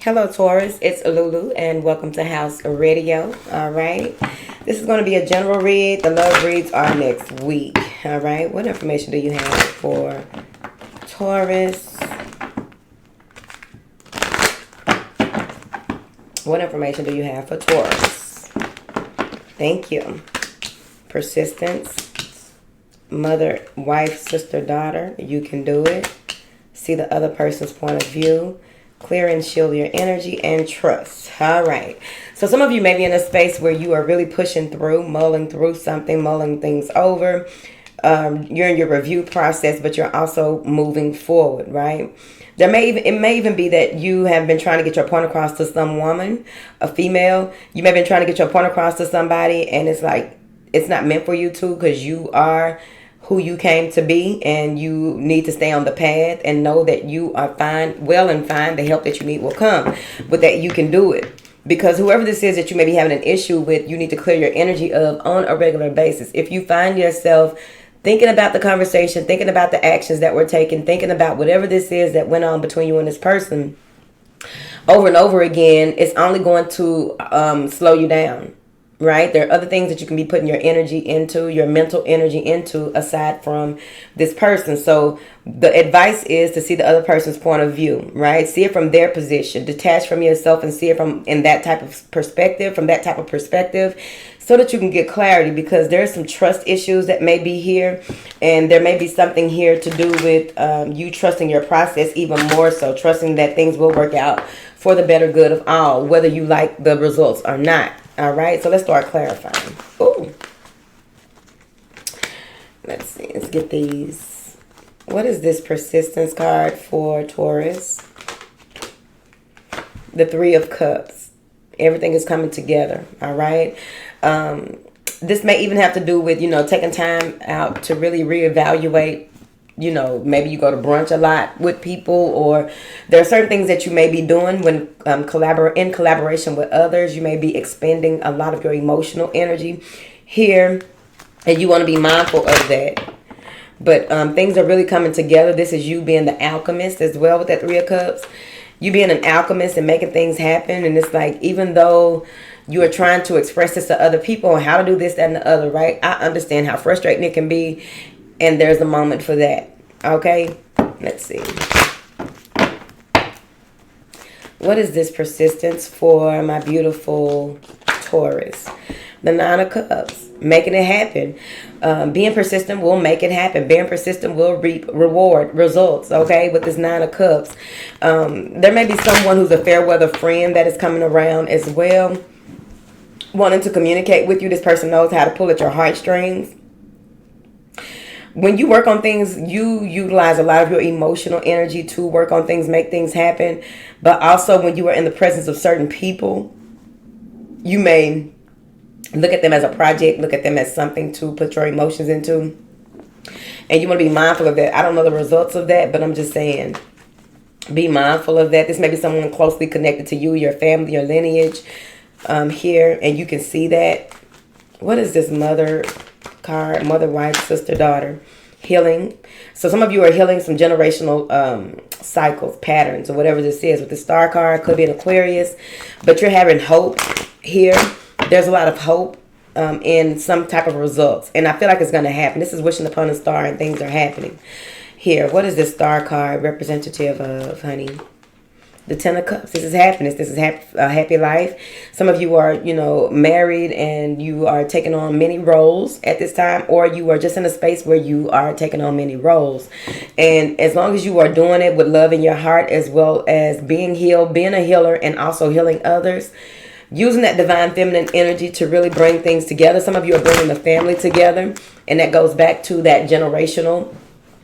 Hello, Taurus. It's Lulu, and welcome to House Radio. All right. This is going to be a general read. The love reads are next week. All right. What information do you have for Taurus? What information do you have for Taurus? Thank you. Persistence. Mother, wife, sister, daughter. You can do it. See the other person's point of view. Clear and shield your energy and trust. All right. So some of you may be in a space where you are really pushing through, mulling through something, mulling things over. You're in your review process, but you're also moving forward, right? It may even be that you have been trying to get your point across to some woman, a female. You may have been trying to get your point across to somebody, and it's like it's not meant for you to, because you are who you came to be, and you need to stay on the path and know that you are fine, well and fine. The help that you need will come, but that you can do it. Because whoever this is that you may be having an issue with, you need to clear your energy of on a regular basis. If you find yourself thinking about the conversation, thinking about the actions that were taken, thinking about whatever this is that went on between you and this person over and over again, it's only going to slow you down. Right? There are other things that you can be putting your energy into, your mental energy into, aside from this person. So the advice is to see the other person's point of view, right? See it from their position, detach from yourself and see it from that type of perspective, so that you can get clarity, because there's some trust issues that may be here, and there may be something here to do with you trusting your process even more so, trusting that things will work out for the better good of all, whether you like the results or not. All right, so let's start clarifying. Ooh. Let's see. Let's get these. What is this persistence card for Taurus? The Three of Cups. Everything is coming together. All right. This may even have to do with, taking time out to really reevaluate. Maybe you go to brunch a lot with people, or there are certain things that you may be doing when in collaboration with others. You may be expending a lot of your emotional energy here, and you want to be mindful of that. But things are really coming together. This is you being the alchemist as well with that Three of Cups. You being an alchemist and making things happen. And it's like, even though you are trying to express this to other people and how to do this, that, and the other, right? I understand how frustrating it can be. And there's a moment for that. Okay, let's see. What is this persistence for my beautiful Taurus? The Nine of Cups. Making it happen. Being persistent will make it happen. Being persistent will reap results. Okay, with this Nine of Cups. There may be someone who's a fair weather friend that is coming around as well, wanting to communicate with you. This person knows how to pull at your heartstrings. When you work on things, you utilize a lot of your emotional energy to work on things, make things happen. But also when you are in the presence of certain people, you may look at them as a project, look at them as something to put your emotions into. And you want to be mindful of that. I don't know the results of that, but I'm just saying, be mindful of that. This may be someone closely connected to you, your family, your lineage here. And you can see that. What is this Mother card? Mother, wife, sister, daughter. Healing. So some of you are healing some generational cycles, patterns, or whatever this is. With the Star card, could be an Aquarius, but you're having hope here. There's a lot of hope in some type of results, and I feel like it's going to happen. This is wishing upon a star, and things are happening here. What is this Star card representative of, honey? The Ten of Cups. This is happiness. This is a happy life. Some of you are, married, and you are taking on many roles at this time, or you are just in a space where you are taking on many roles. And as long as you are doing it with love in your heart, as well as being healed, being a healer, and also healing others, using that divine feminine energy to really bring things together. Some of you are bringing the family together, and that goes back to that generational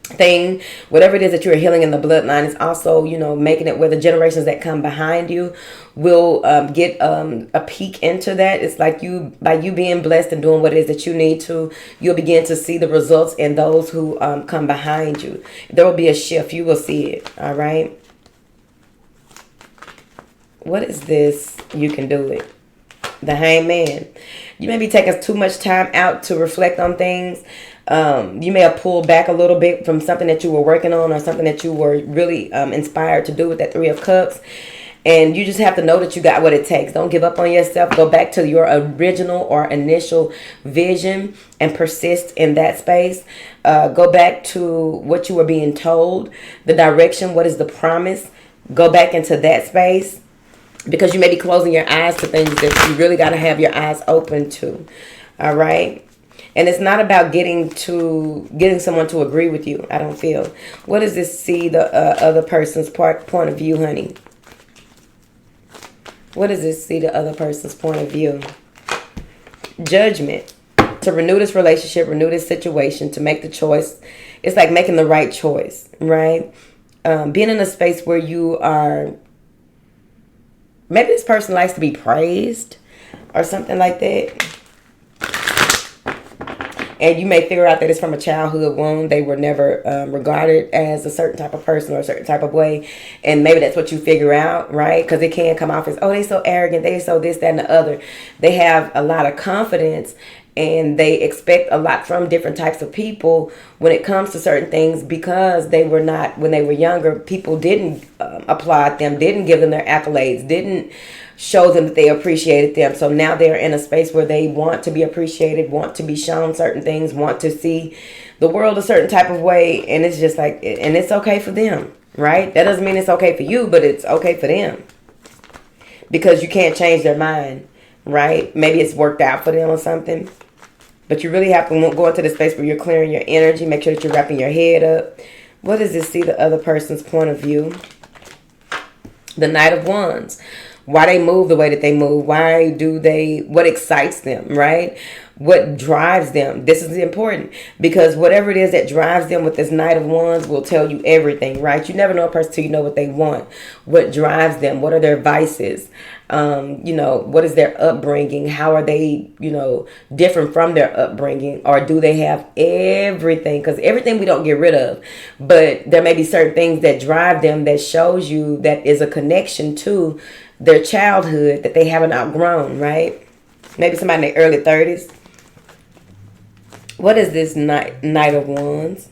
thing. Whatever it is that you're healing in the bloodline, is also, making it where the generations that come behind you will get a peek into that. It's like by you being blessed and doing what it is that you need to, you'll begin to see the results in those who come behind you. There will be a shift. You will see it. All right. What is this? You can do it. The Hangman. You may be taking too much time out to reflect on things. You may have pulled back a little bit from something that you were working on, or something that you were really inspired to do with that Three of Cups. And you just have to know that you got what it takes. Don't give up on yourself. Go back to your original or initial vision and persist in that space. Go back to what you were being told, the direction, what is the promise. Go back into that space, because you may be closing your eyes to things that you really got to have your eyes open to. All right. And it's not about getting someone to agree with you, I don't feel. What does this see the other person's point of view, honey? What does this see the other person's point of view? Judgment. To renew this relationship, renew this situation, to make the choice. It's like making the right choice, right? Being in a space where you are, maybe this person likes to be praised or something like that. And you may figure out that it's from a childhood wound. They were never regarded as a certain type of person or a certain type of way. And maybe that's what you figure out, right? Because it can come off as, oh, they so arrogant. They so this, that, and the other. They have a lot of confidence and they expect a lot from different types of people when it comes to certain things, because they were not, when they were younger, people didn't applaud them, didn't give them their accolades, didn't show them that they appreciated them. So now they're in a space where they want to be appreciated, want to be shown certain things, want to see the world a certain type of way. And it's just like, and it's okay for them, right? That doesn't mean it's okay for you, but it's okay for them, because you can't change their mind, right? Maybe it's worked out for them or something. But you really have to go into the space where you're clearing your energy. Make sure that you're wrapping your head up. What does this see the other person's point of view? The Knight of Wands. Why they move the way that they move. Why do they, what excites them, right? What drives them. This is important, because whatever it is that drives them with this Knight of Wands will tell you everything, right? You never know a person till you know what they want. What drives them. What are their vices? What is their upbringing? How are they, different from their upbringing? Or do they have everything? Because everything we don't get rid of. But there may be certain things that drive them that shows you that is a connection to their childhood that they haven't outgrown, right? Maybe somebody in their early 30s. What is this Knight of Wands?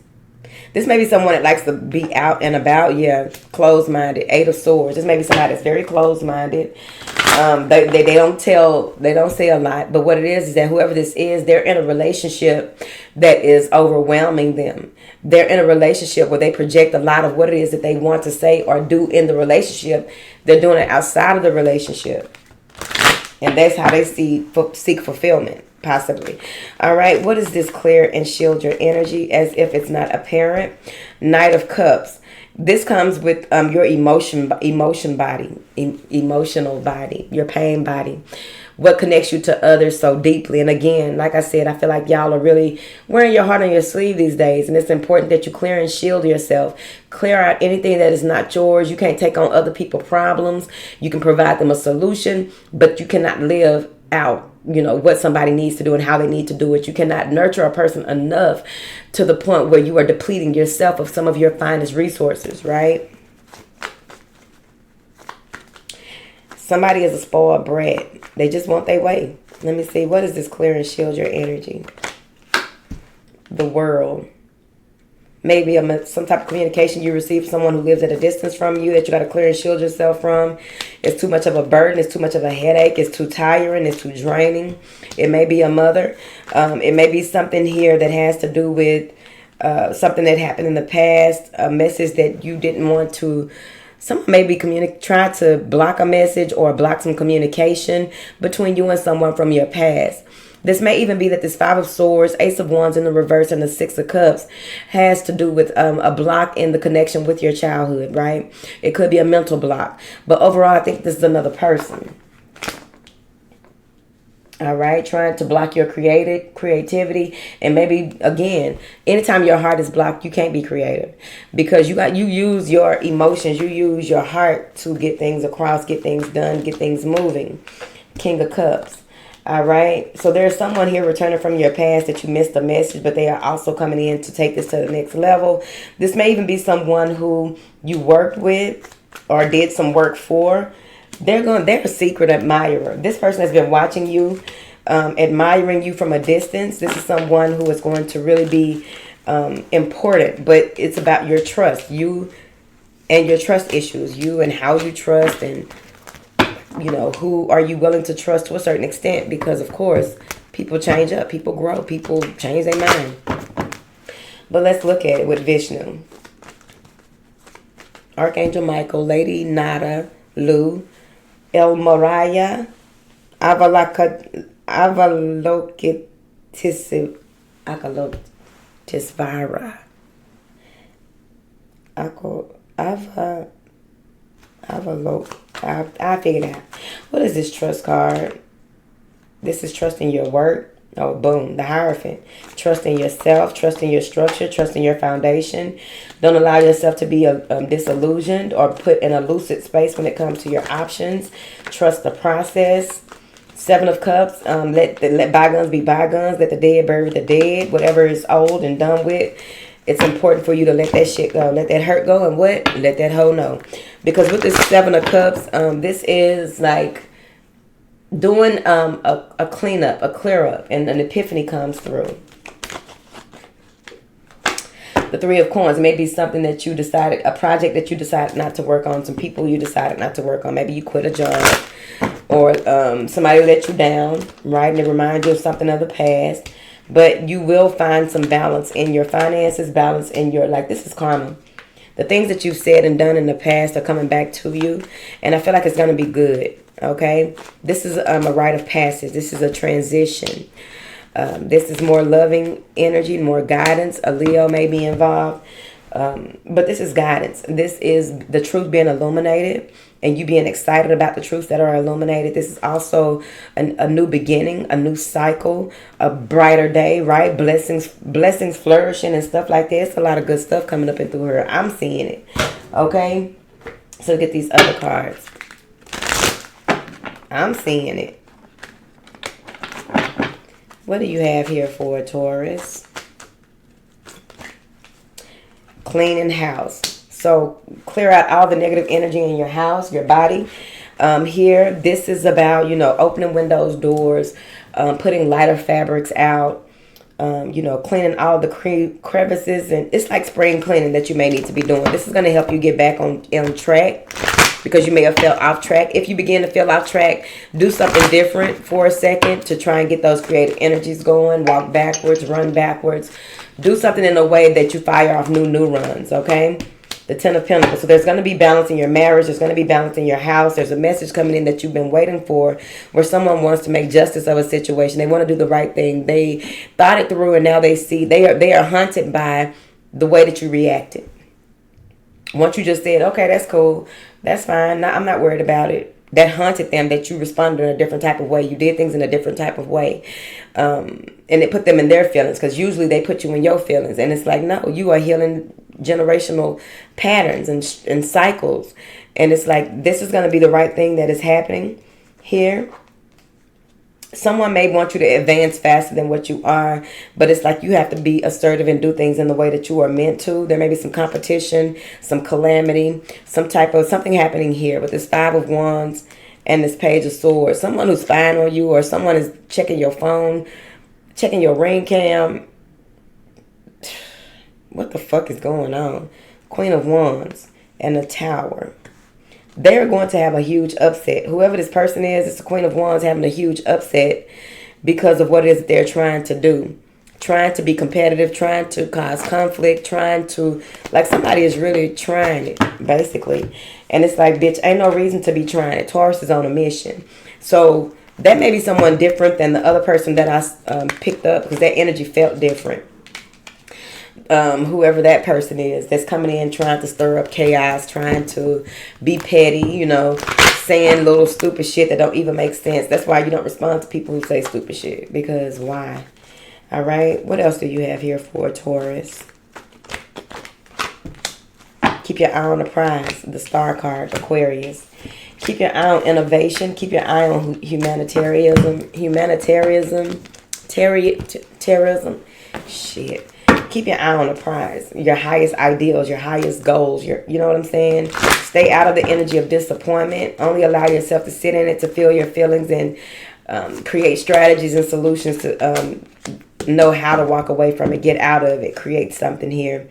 This may be someone that likes to be out and about. Yeah, closed-minded. Eight of Swords. This may be somebody that's very closed-minded. They don't say a lot. But what it is that whoever this is, they're in a relationship that is overwhelming them. They're in a relationship where they project a lot of what it is that they want to say or do in the relationship. They're doing it outside of the relationship. And that's how they seek fulfillment, possibly. All right. What is this? Clear and shield your energy as if it's not apparent. Knight of Cups. This comes with your emotional body, your pain body. What connects you to others so deeply. And again, like I said, I feel like y'all are really wearing your heart on your sleeve these days. And it's important that you clear and shield yourself. Clear out anything that is not yours. You can't take on other people's problems. You can provide them a solution, but you cannot live out, what somebody needs to do and how they need to do it. You cannot nurture a person enough to the point where you are depleting yourself of some of your finest resources, right? Somebody is a spoiled brat. They just want their way. Let me see. What is this? Clear and shield your energy. The World. Maybe some type of communication you receive from someone who lives at a distance from you that you got to clear and shield yourself from. It's too much of a burden. It's too much of a headache. It's too tiring. It's too draining. It may be a mother. It may be something here that has to do with something that happened in the past, a message that you didn't want to. Someone may be try to block a message or block some communication between you and someone from your past. This may even be that this Five of Swords, Ace of Wands in the reverse, and the Six of Cups has to do with a block in the connection with your childhood, right? It could be a mental block. But overall, I think this is another person. All right, trying to block your creativity. And maybe, again, anytime your heart is blocked, you can't be creative. Because you use your emotions, you use your heart to get things across, get things done, get things moving. King of Cups. All right, so there's someone here returning from your past that you missed a message, but they are also coming in to take this to the next level. This may even be someone who you worked with or did some work for. They're a secret admirer. This person has been watching you, admiring you from a distance. This is someone who is going to really be important, but it's about your trust, you and your trust issues, you and how you trust and who are you willing to trust to a certain extent? Because, of course, people change up, people grow, people change their mind. But let's look at it with Vishnu. Archangel Michael, Lady Nada, Lu, El Moraya, Avalokitesvara. I figured out. What is this trust card? This is trust in your work. Oh, boom, the Hierophant. Trust in yourself, trust in your structure, trust in your foundation. Don't allow yourself to be disillusioned or put in a lucid space when it comes to your options. Trust the process. Seven of Cups. Let bygones be bygones. Let the dead bury the dead. Whatever is old and done with. It's important for you to let that shit go. Let that hurt go and what? Let that hoe know. Because with this Seven of Cups, this is like doing a cleanup, a clear up, and an epiphany comes through. The Three of Coins may be something that you decided, a project that you decided not to work on, some people you decided not to work on. Maybe you quit a job, or somebody let you down, right? And it reminds you of something of the past. But you will find some balance in your finances, balance in your, like, this is karma. The things that you've said and done in the past are coming back to you. And I feel like it's going to be good. Okay. This is a rite of passage. This is a transition. This is more loving energy, more guidance. A Leo may be involved. But this is guidance. This is the truth being illuminated and you being excited about the truths that are illuminated. This is also a new beginning, a new cycle, a brighter day, right? Blessings flourishing and stuff like that. It's a lot of good stuff coming up and through her. I'm seeing it. Okay? So get these other cards. I'm seeing it. What do you have here for Taurus? Cleaning house. So clear out all the negative energy in your house, your body. Here, this is about, opening windows, doors, putting lighter fabrics out, cleaning all the crevices. And it's like spring cleaning that you may need to be doing. This is going to help you get back on track because you may have felt off track. If you begin to feel off track, do something different for a second to try and get those creative energies going. Walk backwards, run backwards. Do something in a way that you fire off new runs, okay? The Ten of Pentacles. So there's going to be balance in your marriage. There's going to be balance in your house. There's a message coming in that you've been waiting for where someone wants to make justice of a situation. They want to do the right thing. They thought it through and now they see they are haunted by the way that you reacted. Once you just said, okay, that's cool. That's fine. I'm not worried about it. That haunted them that you responded in a different type of way. You did things in a different type of way. And it put them in their feelings because usually they put you in your feelings. And it's like, no, you are healing generational patterns and cycles. And it's like, this is going to be the right thing that is happening here. Someone may want you to advance faster than what you are, but it's like you have to be assertive and do things in the way that you are meant to. There may be some competition, some calamity, something happening here with this Five of Wands and this Page of Swords. Someone who's spying on you, or someone is checking your phone, checking your ring cam. What the fuck is going on? Queen of Wands and the Tower. They're going to have a huge upset. Whoever this person is, it's the Queen of Wands having a huge upset because of what it is that they're trying to do. Trying to be competitive, trying to cause conflict, trying to, like, somebody is really trying it, basically. And it's like, bitch, ain't no reason to be trying it. Taurus is on a mission. So that may be someone different than the other person that I picked up because that energy felt different. Whoever that person is that's coming in trying to stir up chaos, trying to be petty, saying little stupid shit that don't even make sense. That's why you don't respond to people who say stupid shit, because why? All right, what else do you have here for Taurus? Keep your eye on the prize, the Star card, Aquarius. Keep your eye on innovation. Keep your eye on humanitarianism. Terrorism. Shit. Keep your eye on the prize, your highest ideals, your highest goals, you know what I'm saying? Stay out of the energy of disappointment. Only allow yourself to sit in it, to feel your feelings, and create strategies and solutions to know how to walk away from it, get out of it, create something here.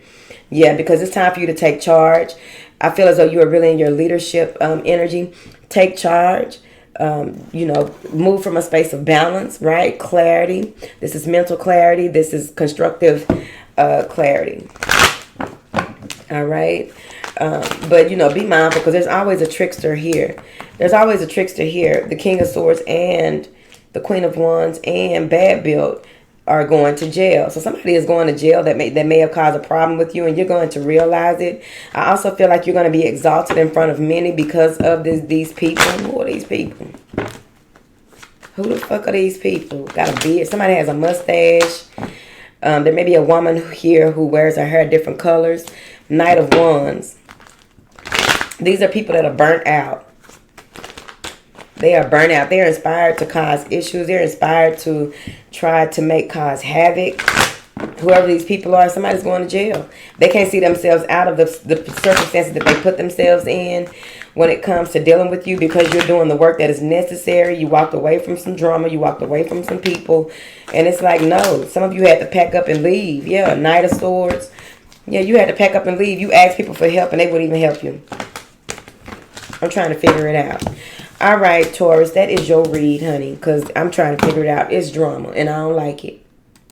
Yeah, because it's time for you to take charge. I feel as though you are really in your leadership energy. Take charge. You know, move from a space of balance, right? Clarity. This is mental clarity. This is constructive clarity. All right. But, you know, be mindful because there's always a trickster here. There's always a trickster here. The King of Swords and the Queen of Wands and Bad Built are going to jail. So somebody is going to jail that may have caused a problem with you, and you're going to realize it. I also feel like you're going to be exalted in front of many because of these people. Who are these people? Who the fuck are these people? Got a beard. Somebody has a mustache. There may be a woman here who wears her hair different colors. Knight of Wands. These are people that are burnt out. They are burnt out. They're inspired to cause issues. They're inspired to try to cause havoc. Whoever these people are, somebody's going to jail. They can't see themselves out of the circumstances that they put themselves in when it comes to dealing with you because you're doing the work that is necessary. You walked away from some drama. You walked away from some people. And it's like, no. Some of you had to pack up and leave. Yeah, Knight of Swords. Yeah, you had to pack up and leave. You asked people for help and they wouldn't even help you. I'm trying to figure it out. All right, Taurus, that is your read, honey, because I'm trying to figure it out. It's drama, and I don't like it.